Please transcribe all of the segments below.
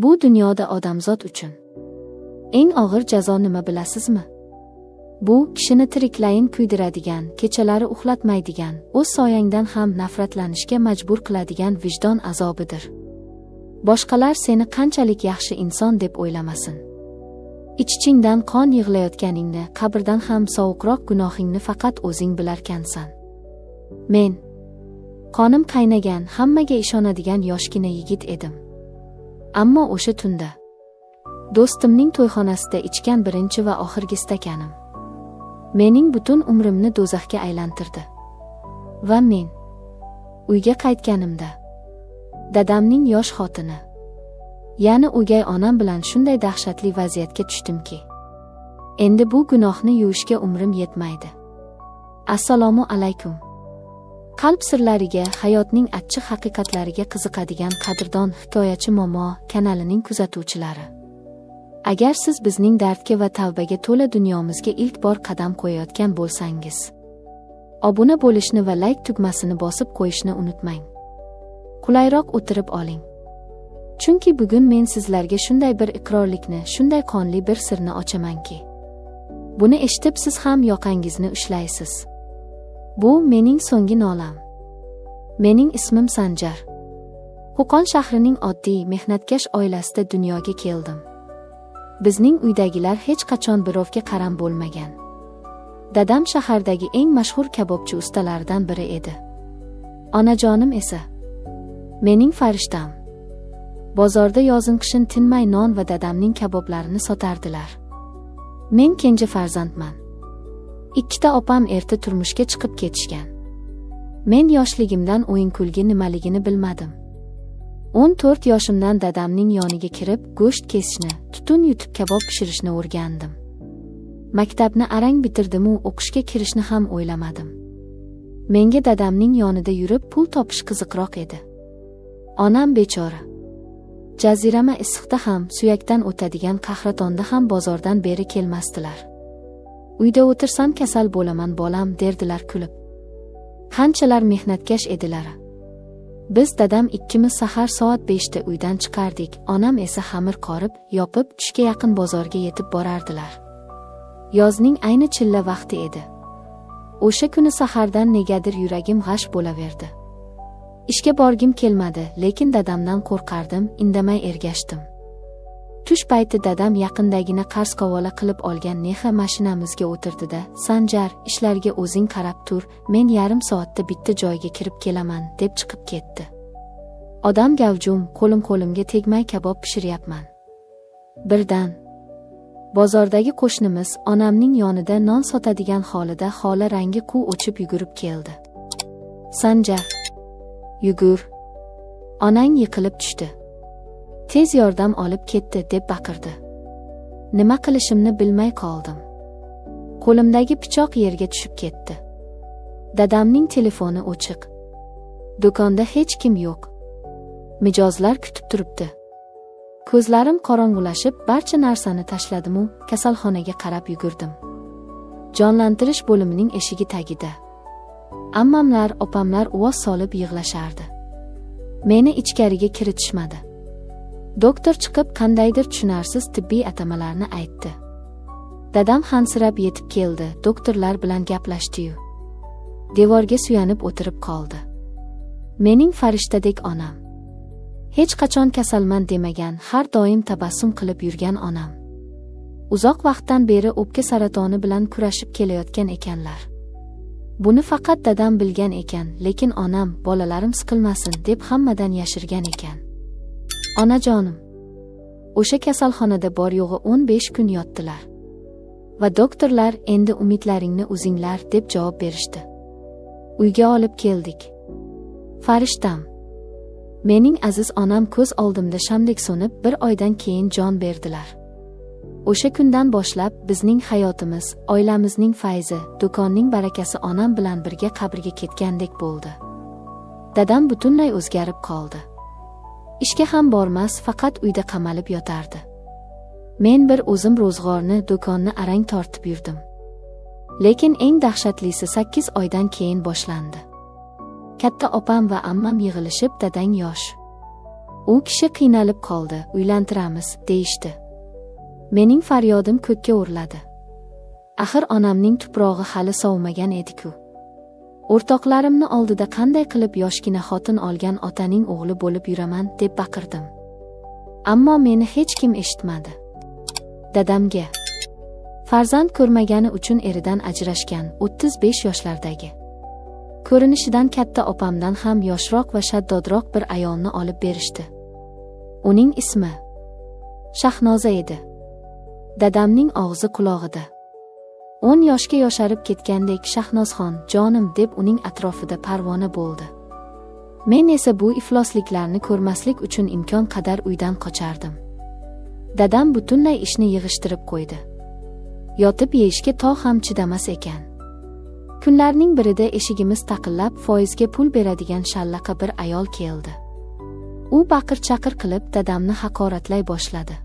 Bu dunyoda odamzod uchun eng og'ir jazo nima bilasizmi? Bu kishini tiriklayin kuydiradigan, kechalari uxlatmaydigan, o'z soyangdan ham nafratlanishga majbur qiladigan vijdon azobidir. Boshqalar seni qanchalik yaxshi inson deb o'ylamasin. Ich-ichingdan qon yig'layotganingni, qabrdan ham sovuqroq gunohingni faqat o'zing bilarkansan. Men qonim qaynagan, hammaga ishonadigan yoshgina yigit edim. Ammo o'sha tunda do'stimning to'yxonasida ichgan birinchi va oxirgi stakanim mening butun umrimni do'zaxga aylantirdi. Va men uyga qaytganimda dadamning yosh xotini, ya'ni o'gay onam bilan shunday dahshatli vaziyatga tushdimki, endi bu gunohni yuvishga umrim yetmaydi. Assalomu alaykum. Qalb sirlariga, hayotning achchiq haqiqatlariga qiziqadigan qadrdon hikoyachi Momo kanalining kuzatuvchilari. Agar siz bizning dardga va tavbaga to'la dunyomizga ilk bor qadam qo'yayotgan bo'lsangiz, obuna bo'lishni va like tugmasini bosib qo'yishni unutmang. Qulayroq o'tirib oling. Chunki bugun men sizlarga shunday bir iqrorlikni, shunday qonli bir sirni ochamanki, buni eshitib siz ham yoqangizni ushlaysiz. Bu mening so'nggi nolam. Mening ismim Sanjar. Qo'qon shahrining oddiy, mehnatkash oilasida dunyoga keldim. Bizning uydagilar hech qachon birovga qaram bo'lmagan. Dadam shahardagi eng mashhur kabobchi ustalaridan biri edi. Onajonim esa mening farishtam. Bozorda yozin-qishin tinmay non va dadamning kaboblarini sotardilar. Men kenja farzandman. Ikkita opam erta turmushga chiqib ketishgan. Men yoshligimdan o'yin-kulgi nimaligini bilmadim. 14 yoshimdan dadamning yoniga kirib, go'sht kesishni, tutun yutib kabob pishirishni o'rgandim. Maktabni arang bitirdim-u, o'qishga kirishni ham o'ylamadim. Menga dadamning yonida yurib pul topish qiziqroq edi. Onam bechora. Jazirama issiqda ham, suyakdan o'tadigan qahratonda ham bozordan beri kelmasdilar. Uyda o'tirsam kasal bo'laman bolam, derdilar kulib. Qanchalar mehnatkash edilar. Biz dadam ikkimiz sahar soat 5 da uydan chiqardik, onam esa xamir qorib, yopib, tushga yaqin bozorga yetib borardilar. Yozning ayni chilla vaqti edi. O'sha kuni sahardan negadir yuragim g'ash bo'laverdi. Ishga borgim kelmadi, lekin dadamdan qo'rqardim, indamay ergashdim. Tush payti dadam yaqindagina qarz qavola qilib olgan Nexa mashinamizga o'tirdi-da, "Sanjar, ishlarga o'zing qarab tur, men yarim soatda bitta joyga kirib kelaman", deb chiqib ketdi. Odam gavjum, qo'limga tegmay kabob pishiryapman. Birdan bozordagi qo'shnimiz onamning yonida non sotadigan holida xola rangi quv o'chib yugurib keldi. "Sanjar, yugur. Onang yiqilib tushdi. Tez yordam olib ketdi", deb baqirdi. Nima qilishimni bilmay qoldim. Qo'limdagi pichoq yerga tushib ketdi. Dadamning telefoni o'chiq. Do'konda hech kim yo'q. Mijozlar kutib turibdi. Ko'zlarim qorong'ulashib, barcha narsani tashladim-u, kasalxonaga qarab yugurdim. Jonlantirish bo'limining eshigi tagida ammamlar, opamlar uvoz solib yig'lashardi. Meni ichkariga kiritishmadi. Doktor chiqib qandaydir tushunarsiz tibbiy atamalarni aytdi. Dadam hansirab yetib keldi, doktorlar bilan gaplashdi-yu, devorga suyanib o'tirib qoldi. Mening farishtadek onam. Hech qachon kasalman demagan, har doim tabassum qilib yurgan onam. Uzoq vaqtdan beri o'pka saratoni bilan kurashib kelayotgan ekanlar. Buni faqat dadam bilgan ekan, lekin onam, bolalarim siqilmasin deb hammadan yashirgan ekan. Onajonim, o'sha kasalxonada bor yo'g'i 15 kun yotdilar. Va doktorlar endi umidlaringni uzinglar deb javob berishdi. Uyga olib keldik. Farishtam. Mening aziz onam ko'z oldimda shamdek so'nib, bir oydan keyin jon berdilar. O'sha kundan boshlab bizning hayotimiz, oilamizning fayzi, do'konning barakasi onam bilan birga qabrga ketgandek bo'ldi. Dadam butunlay o'zgarib qoldi. Ishga ham bormas, faqat uyda qamalib yotardi. Men bir o'zim ro'zg'orni, do'konni arang tortib yurdim. Lekin eng dahshatlisi 8 oydan keyin boshlandi. Katta opam va ammam yig'ilishib, "Dadang yosh. U kishi qiynalib qoldi, uylantiramiz, deyishdi. Mening faryodim ko'kka o'rladi. Axir onamning tuprog'i hali sovimagan edi-ku. O'rtoqlarimni oldida qanday qilib yoshgina xotin olgan otaning o'g'li bo'lib yuraman deb baqirdim. Ammo meni hech kim eshitmadi. Dadamga farzand ko'rmagani uchun eridan ajrashgan 35 yoshlardagi. Ko'rinishidan katta opamdan ham yoshroq va shaddodroq bir ayolni olib berishdi. Uning ismi Shahnoza edi. Dadamning og'zi qulog'ida. 10 yoshga yosharib ketgandek Shahnozxon, jonim deb uning atrofida parvona bo'ldi. Men esa bu iflosliklarni ko'rmaslik uchun imkon qadar uydan qochardim. Dadam butunlay ishni yig'ishtirib qo'ydi. Yotib yeyishga tog' ham chidamas ekan. Kunlarning birida eshigimiz taqillab foizga pul beradigan shallaqa bir ayol keldi. U baqir-chaqir qilib dadamni haqoratlay boshladi.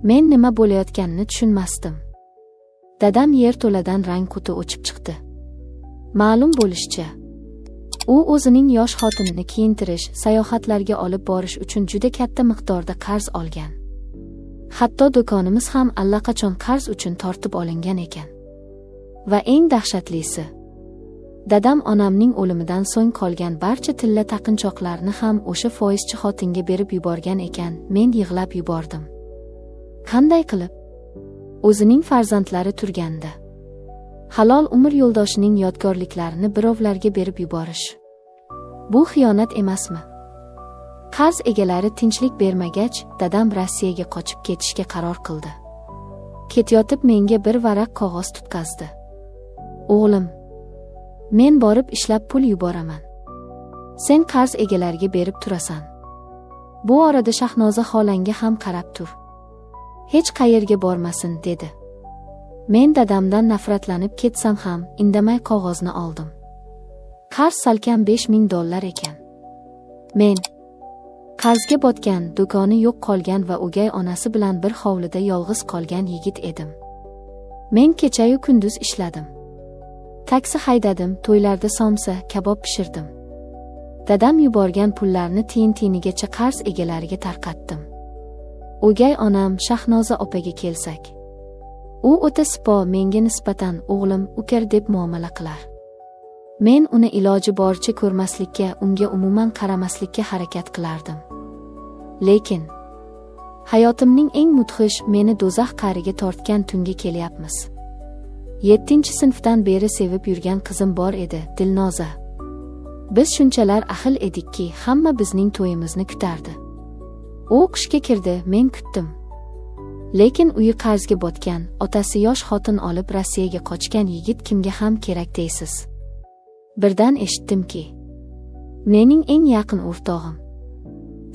Men nima bo'layotganini tushunmasdim. Dadam yerto'ladan rang quti o'chib chiqdi. Ma'lum bo'lishicha, u o'zining yosh xotinini kiyintirish, sayohatlarga olib borish uchun juda katta miqdorda qarz olgan. Hatto do'konimiz ham allaqachon qarz uchun tortib olingan ekan. Va eng dahshatlisi, dadam onamning o'limidan so'ng qolgan barcha tilla taqinchoqlarni ham o'sha foizchi xotinga berib yuborgan ekan. Men yig'lab yubordim. Qanday qilib? O'zining farzandlari turganda halol umr yo'ldoshining yodgorliklarini birovlarga berib yuborish. Bu xiyonat emasmi? Qarz egalari tinchlik bermagach, dadam Rossiyaga qochib ketishga qaror qildi. Ketayotib menga bir varaq qog'oz tutqazdi. O'g'lim, men borib ishlab pul yuboraman. Sen qarz egalariga berib turasan. Bu orada Shahnoza xolangga ham qarab tur. Hech qayerga bormasin, dedi. Men dadamdan nafratlanib ketsam ham indamay qog'ozni oldim. Qarz salkam $5000 ekan. Men qarzga botgan, do'koni yo'q qolgan va o'gay onasi bilan bir hovlida yolg'iz qolgan yigit edim. Men kecha-yu kunduz ishladim. Taksi haydadim, to'ylarda somsa, kabob pishirdim. Dadam yuborgan pullarni tiyin-tiyinigacha qarz egalariga tarqatdim. O'gay onam Shahnoza opaga kelsak, u o'ta sipo, menga nisbatan o'g'lim, ukar deb muomala qilar. Men uni iloji boricha ko'rmaslikka, unga umuman qaramaslikka harakat qilardim. Lekin hayotimning eng mudhish, meni do'zax qa'riga tortgan tunga kelyapmiz. 7-sinfdan beri sevib yurgan qizim bor edi, Dilnoza. Biz shunchalar ahil edikki, hamma bizning to'yimizni kutardi. U qishga kirdi, men kutdim. Lekin uyi qarzga botgan, otasi yosh xotin olib Rossiyaga qochgan yigit kimga ham kerak deysiz? Birdan eshitdimki, mening eng yaqin o'rtog'im,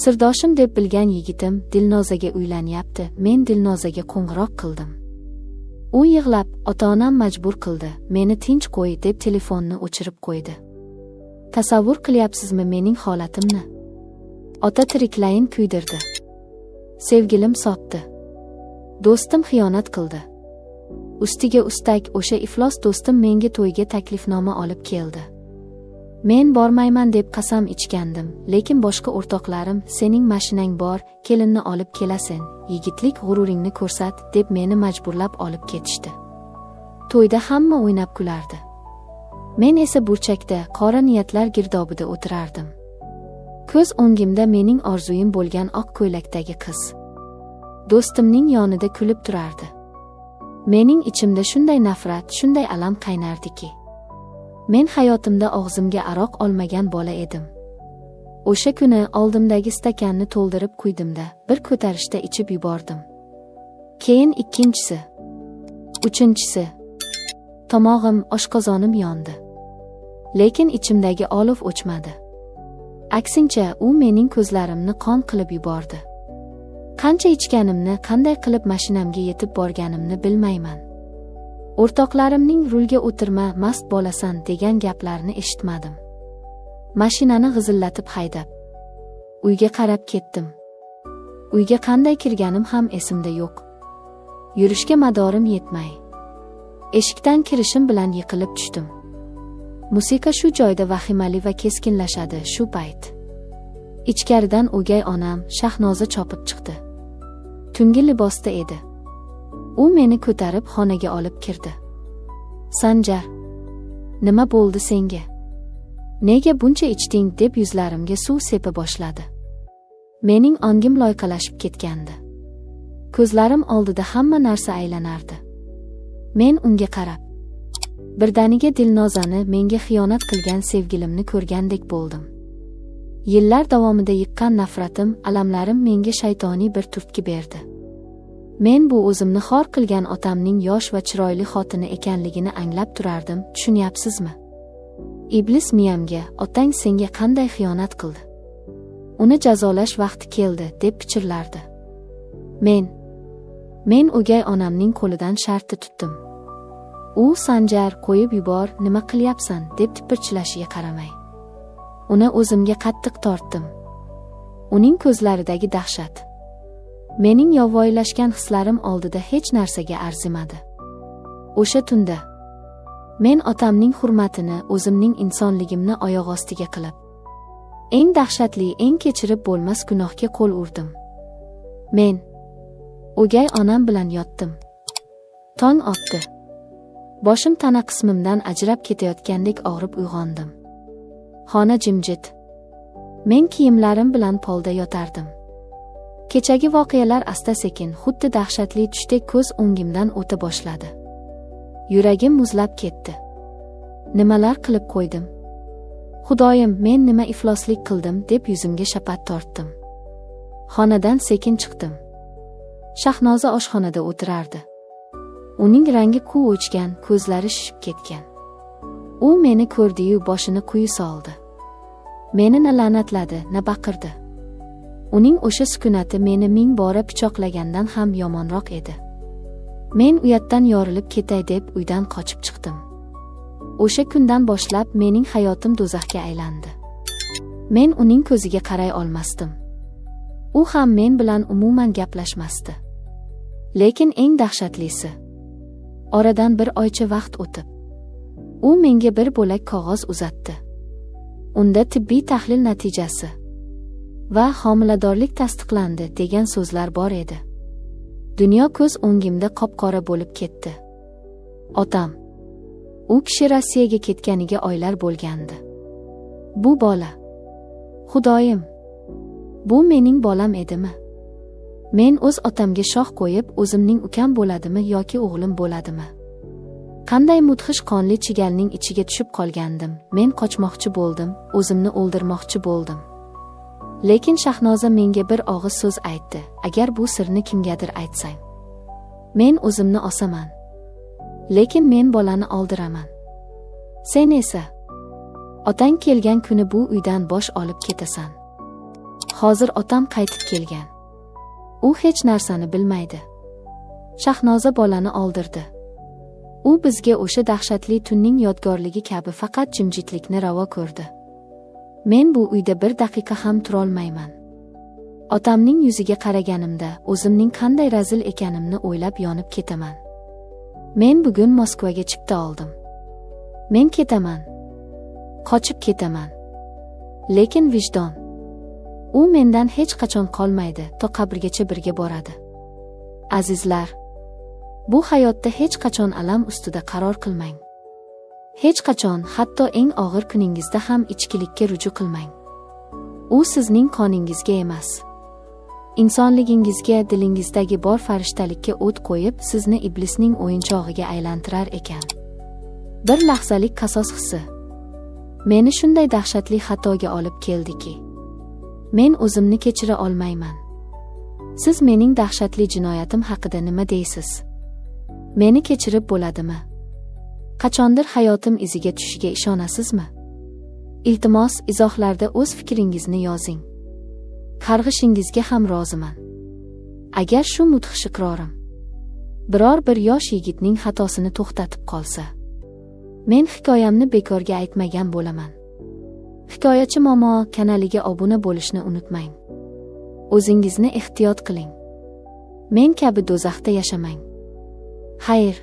sirdoshim deb bilgan yigitim Dilnozaga uylanyapti. Men Dilnozaga qo'ng'iroq qildim. U yig'lab, ota-onam majbur qildi, meni tinch qo'y deb telefonni o'chirib qo'ydi. Tasavvur qilyapsizmi mening holatimni? Ota tiriklayin kuydirdi. Sevgilim sotdi. Do'stim xiyonat qildi. Ustiga ustak o'sha iflos do'stim menga to'yga taklifnoma olib keldi. Men bormayman deb qasam ichgandim, lekin boshqa o'rtoqlarim, sening mashinang bor, kelinni olib kelasen, yigitlik g'ururingni ko'rsat deb meni majburlab olib ketishdi. To'yda hamma o'ynab kulardi. Men esa burchakda, qora niyatlar girdobida o'tirardim. Ko'z o'ngimda mening orzuyim bo'lgan oq ko'ylakdagi qiz do'stimning yonida kulib turardi. Mening ichimda shunday nafrat, shunday alam qaynardiki. Men hayotimda og'zimga aroq olmagan bola edim. O'sha kuni oldimdagi stakanni to'ldirib quydimda, bir ko'tarishda ichib yubordim. Keyin ikkinchisi, uchinchisi. Tomog'im, oshqozonim yondi. Lekin ichimdagi olov o'chmadi. Aksincha, u mening ko'zlarimni qon qilib yubordi. Qancha ichganimni, qanday qilib mashinamga yetib borganimni bilmayman. O'rtoqlarimning rulga o'tirma, mast bolasan degan gaplarni eshitmadim. Mashinani g'izillatib haydab uyga qarab ketdim. Uyga qanday kirganim ham esimda yo'q. Yurishga madorim yetmay, eshikdan kirishim bilan yiqilib tushdim. Musiqa shu joyda vahimali va keskinlashadi. Shu payt Ichkaridan o'gay onam Shahnoza chopib chiqdi. Tungi libosda edi. U meni ko'tarib xonaga olib kirdi. Sanjar, nima bo'ldi senga? Nega buncha ichding deb yuzlarimga suv sepa boshladi. Mening ongim loyqalashib ketgandi. Ko'zlarim oldida hamma narsa aylanardi. Men unga qarab, birdaniga Dilnozani menga xiyonat qilgan sevgilimni ko'rgandek bo'ldim. Yillar davomida yiqqan nafratim, alamlarim menga shaytoniy bir turtki berdi. Men bu o'zimni xor qilgan otamning yosh va chiroyli xotini ekanligini anglab turardim, tushunyapsizmi? Iblis miyamga, otang senga qanday xiyonat qildi? Uni jazolash vaqti keldi, deb pichirlardi. Men o'gay onamning qo'lidan shartta tutdim. U Sanjar, qo'yib yubor, nima qilyapsan, deb tipirchilashiga qaramay, uni o'zimga qattiq tortdim. Uning ko'zlaridagi dahshat mening yovvoyilashgan hislarim oldida hech narsaga arzimadi. O'sha tunda men otamning hurmatini, o'zimning insonligimni oyoq ostiga qilib, eng dahshatli, eng kechirib bo'lmas gunohga qo'l urdim. Men o'gay onam bilan yotdim. Tong otdi. Boshim tana qismimdan ajrab ketayotgandek og'rib uyg'ondim. Xona jimjit. Men kiyimlarim bilan polda yotardim. Kechagi voqealar asta-sekin, xuddi dahshatli tushdek ko'z o'ngimdan o'ta boshladi. Yuragim muzlab ketdi. Nimalar qilib qo'ydim? Xudoyim, men nima ifloslik qildim deb yuzimga shapat tortdim. Xonadan sekin chiqdim. Shahnoza oshxonada o'tirardi. Uning rangi quv o'chgan, ko'zlari shishib ketgan. U meni ko'rdi-yu boshini quyi soldi. Meni na la'natladi, na baqirdi. Uning o'sha sukunati meni ming bora pichoqlagandan ham yomonroq edi. Men uyatdan yorilib ketay deb uydan qochib chiqdim. O'sha kundan boshlab mening hayotim do'zaxga aylandi. Men uning ko'ziga qaray olmasdim. U ham men bilan umuman gaplashmasdi. Lekin eng dahshatlisi, oradan bir oycha vaqt o'tib, u menga bir bo'lak qog'oz uzatdi. Unda tibbiy tahlil natijasi va homiladorlik tasdiqlandi degan so'zlar bor edi. Dunyo ko'z o'ngimda qop-qora bo'lib ketdi. Otam, u kishi Rossiyaga ketganiga oylar bo'lgandi. Bu bola, Xudoyim, bu mening bolam edimi? Men o'z otamga shoh qo'yib, o'zimning ukam bo'ladimi yoki o'g'lim bo'ladimi? Qanday mudhish qonli chigalning ichiga tushib qolgandim. Men qochmoqchi bo'ldim, o'zimni o'ldirmoqchi bo'ldim. Lekin Shahnoza menga bir og'iz so'z aytdi. Agar bu sirni kimgadir aytsang, men o'zimni osaman. Lekin men bolani oldiraman. Sen esa otang kelgan kuni bu uydan bosh olib ketasan. Hozir otam qaytib kelgan. U hech narsani bilmaydi. Shahnoza bolani oldirdi. U bizga o'sha dahshatli tunning yodgorligi kabi faqat jimjitlikni ravo ko'rdi. Men bu uyda bir daqiqa ham turolmayman. Otamning yuziga qaraganimda o'zimning qanday razil ekanimni o'ylab yonib ketaman. Men bugun Moskvaga chipta oldim. Men ketaman. Qochib ketaman. Lekin vijdon, u mendan hech qachon qolmaydi, to qabrgacha birga boradi. Azizlar, bu hayotda hech qachon alam ustida qaror qilmang. Hech qachon, hatto eng og'ir kuningizda ham ichkilikka ruju qilmang. U sizning qoningizga emas, insonligingizga, dilingizdagi bor farishtalikka o't qo'yib, sizni iblisning o'yinchog'iga aylantirar ekan. Bir lahzalik qasos hissi meni shunday dahshatli xatoga olib keldiki, men o'zimni kechira olmayman. Siz mening dahshatli jinoyatim haqida nima deysiz? Meni kechirib bo'ladimi? Qachondir hayotim iziga tushishiga ishonasizmi? Iltimos, izohlarda o'z fikringizni yozing. Qarg'ishingizga ham roziman. Agar shu mudhish iqrorim biror bir yosh yigitning xatosini to'xtatib qolsa, men hikoyamni bekorga aytmagan bo'laman. Hikoyachi Momo kanaliga obuna bo'lishni unutmang. O'zingizni ehtiyot qiling. Men kabi do'zaxda yashamang. Xayr.